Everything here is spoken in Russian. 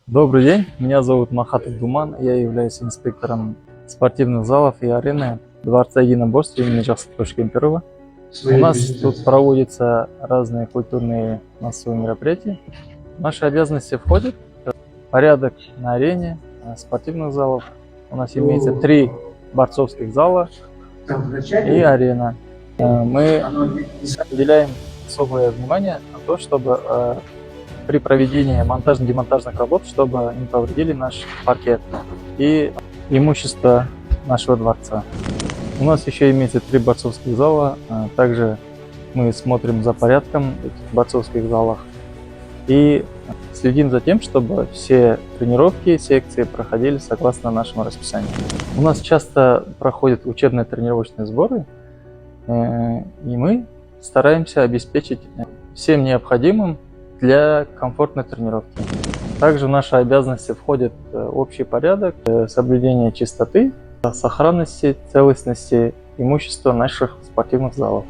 Добрый день, меня зовут Махатов Думан, я являюсь инспектором спортивных залов и арены Дворца единоборств имени Жаксатовича Кемперова. У нас тут проводятся разные культурные массовые мероприятия. В наши обязанности входит порядок на арене, спортивных залов. У нас имеется 3 борцовских зала и арена. Мы уделяем особое внимание на то, чтобы при проведении монтажно-демонтажных работ, чтобы не повредили наш паркет и имущество нашего дворца. У нас еще имеется 3 борцовских зала. Также мы смотрим за порядком в этих борцовских залах и следим за тем, чтобы все тренировки, секции проходили согласно нашему расписанию. У нас часто проходят учебные тренировочные сборы, и мы стараемся обеспечить всем необходимым для комфортной тренировки. Также в наши обязанности входит общий порядок, соблюдение чистоты, сохранности, целостности имущества наших спортивных залов.